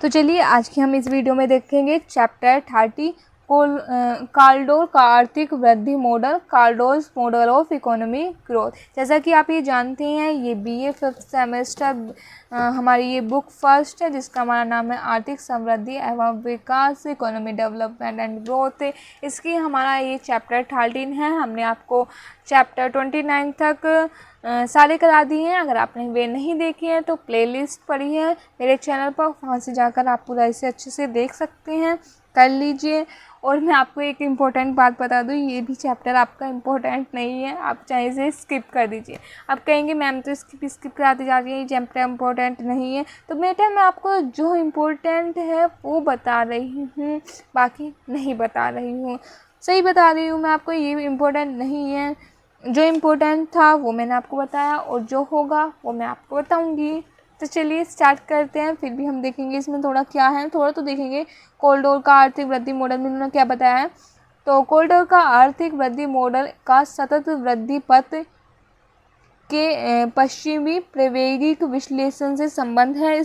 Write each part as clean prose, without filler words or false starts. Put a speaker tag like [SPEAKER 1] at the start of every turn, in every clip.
[SPEAKER 1] तो चलिए आज की हम इस वीडियो में देखेंगे चैप्टर 30 कार्लडोर का आर्थिक वृद्धि model, Kaldor's model of economy growth. जैसा कि आप ये जानते हैं, ये बीए 5th सेमेस्टर हमारी ये बुक फर्स्ट है जिसका हमारा नाम है आर्थिक समृद्धि एवं विकास, इकोनॉमी डेवलपमेंट एंड ग्रोथ। इसकी हमारा ये चैप्टर 13 है। हमने आपको चैप्टर 29 तक सारे करा दिए हैं। अगर आपने वे नहीं देखी है तो प्लेलिस्ट पड़ी है मेरे चैनल पर, वहाँ से जाकर आप पूरा इसे अच्छे से देख सकते हैं, कर लीजिए। और मैं आपको एक इम्पोर्टेंट बात बता दूँ, ये भी चैप्टर आपका इम्पोर्टेंट नहीं है, आप चाहे इसे स्किप कर दीजिए। आप कहेंगे मैम तो स्किप कराती जा रही है, ये चैप्टर इम्पोर्टेंट नहीं है। तो बेटा मैं आपको जो इम्पोर्टेंट है वो बता रही हूँ, बाकी नहीं बता रही हूँ। सही बता रही हूँ मैं आपको, ये इम्पोर्टेंट नहीं है। जो इम्पोर्टेंट था वो मैंने आपको बताया और जो होगा वो मैं आपको बताऊँगी। तो चलिए स्टार्ट करते हैं। फिर भी हम देखेंगे इसमें थोड़ा क्या है, थोड़ा तो देखेंगे। कार्लडोर का आर्थिक वृद्धि मॉडल में उन्होंने क्या बताया है। तो कार्लडोर का आर्थिक वृद्धि मॉडल का सतत वृद्धि पथ के पश्चिमी प्रायोगिक विश्लेषण से संबंध है।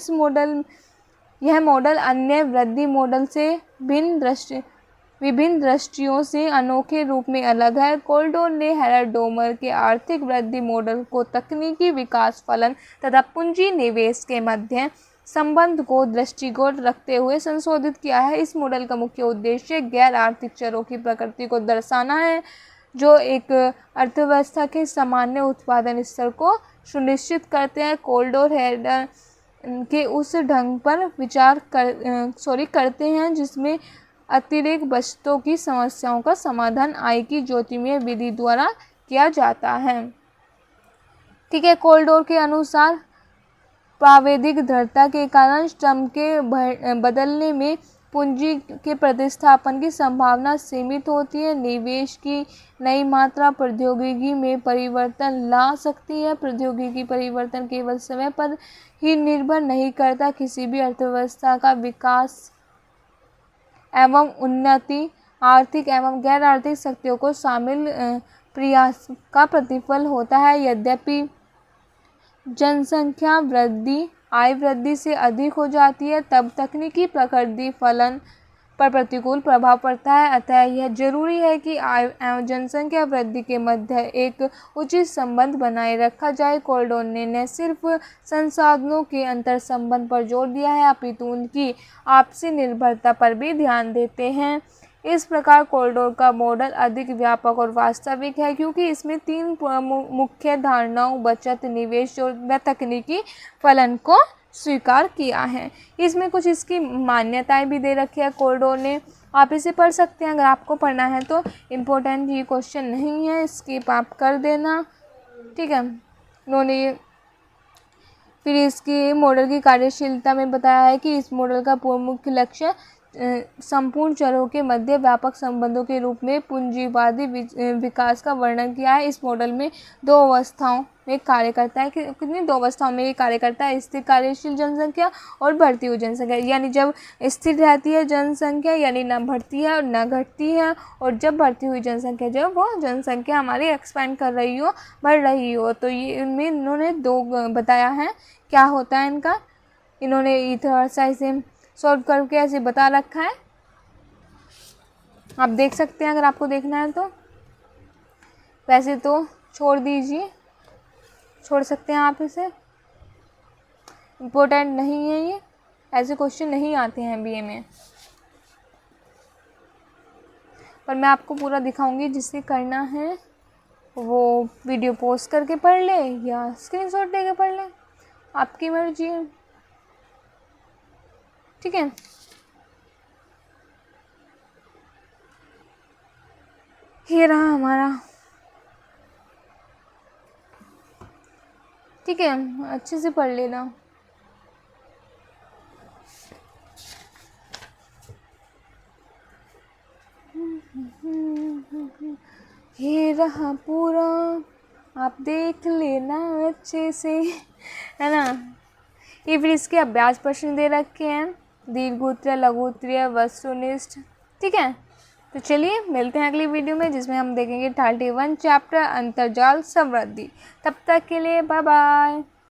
[SPEAKER 1] यह मॉडल अन्य वृद्धि मॉडल से विभिन्न दृष्टियों से अनोखे रूप में अलग है। कार्लडोर ने हेराल्ड डोमर के आर्थिक वृद्धि मॉडल को तकनीकी विकास फलन तथा पूंजी निवेश के मध्य संबंध को दृष्टिगोण रखते हुए संशोधित किया है। इस मॉडल का मुख्य उद्देश्य गैर आर्थिक चरों की प्रकृति को दर्शाना है जो एक अर्थव्यवस्था के सामान्य उत्पादन स्तर को सुनिश्चित करते हैं। कार्लडोर हेराल्ड के उस ढंग पर विचार करते हैं जिसमें अतिरिक्त बचतों की समस्याओं का समाधान आय की ज्योतिमय विधि द्वारा किया जाता है। ठीक है, कार्लडोर के अनुसार प्राविधिक दृढ़ता के कारण श्रम के बदलने में पूंजी के प्रतिस्थापन की संभावना सीमित होती है। निवेश की नई मात्रा प्रौद्योगिकी में परिवर्तन ला सकती है। प्रौद्योगिकी परिवर्तन केवल समय पर ही निर्भर नहीं करता, किसी भी अर्थव्यवस्था का विकास एवं उन्नति आर्थिक एवं गैर आर्थिक शक्तियों को शामिल प्रयास का प्रतिफल होता है। यद्यपि जनसंख्या वृद्धि आय वृद्धि से अधिक हो जाती है तब तकनीकी प्रकृति फलन पर प्रतिकूल प्रभाव पड़ता है। अतः यह जरूरी है कि आय एवं जनसंख्या वृद्धि के मध्य एक उचित संबंध बनाए रखा जाए। कार्लडोर ने न सिर्फ संसाधनों के अंतर संबंध पर जोर दिया है अपितु उनकी आपसी निर्भरता पर भी ध्यान देते हैं। इस प्रकार कार्लडोर का मॉडल अधिक व्यापक और वास्तविक है क्योंकि इसमें तीन मुख्य धारणाओं बचत, निवेश व तकनीकी फलन को स्वीकार किया है। इसमें कुछ इसकी मान्यताएं भी दे रखी है कार्लडोर ने, आप इसे पढ़ सकते हैं अगर आपको पढ़ना है तो। इम्पोर्टेंट ये क्वेश्चन नहीं है, स्किप आप कर देना। ठीक है, उन्होंने फिर इसकी मॉडल की कार्यशीलता में बताया है कि इस मॉडल का पूर्ण मुख्य लक्ष्य संपूर्ण चरों के मध्य व्यापक संबंधों के रूप में पूंजीवादी विकास का वर्णन किया है। इस मॉडल में दो अवस्थाओं में कार्य करता है। कितनी दो अवस्थाओं में ये कार्य करता है, स्थिर कार्यशील जनसंख्या और बढ़ती हुई जनसंख्या। यानी जब स्थिर रहती है जनसंख्या यानी न बढ़ती है और न घटती है, और जब बढ़ती हुई जनसंख्या जब वो जनसंख्या हमारी एक्सपेंड कर रही हो, बढ़ रही हो। तो ये इनमें इन्होंने दो बताया है क्या होता है इनका। इन्होंने इधर से सॉल्व करके ऐसे बता रखा है, आप देख सकते हैं अगर आपको देखना है तो। वैसे तो छोड़ दीजिए, छोड़ सकते हैं आप इसे, इम्पोर्टेंट नहीं है ये, ऐसे क्वेश्चन नहीं आते हैं बीए में। पर मैं आपको पूरा दिखाऊंगी, जिससे करना है वो वीडियो पॉज करके पढ़ ले या स्क्रीनशॉट लेके पढ़ ले, आपकी मर्जी है। ठीक है, ये रहा हमारा। ठीक है, अच्छे से पढ़ लेना। ये रहा पूरा, आप देख लेना अच्छे से, है ना। ये फिर इसके अभ्यास प्रश्न दे रखे हैं, दीर्घ उत्तरीय, लघु उत्तरीय, वस्तुनिष्ठ। ठीक है, तो चलिए मिलते हैं अगली वीडियो में जिसमें हम देखेंगे 31 चैप्टर अंतर्जाल समृद्धि। तब तक के लिए बाय बाय।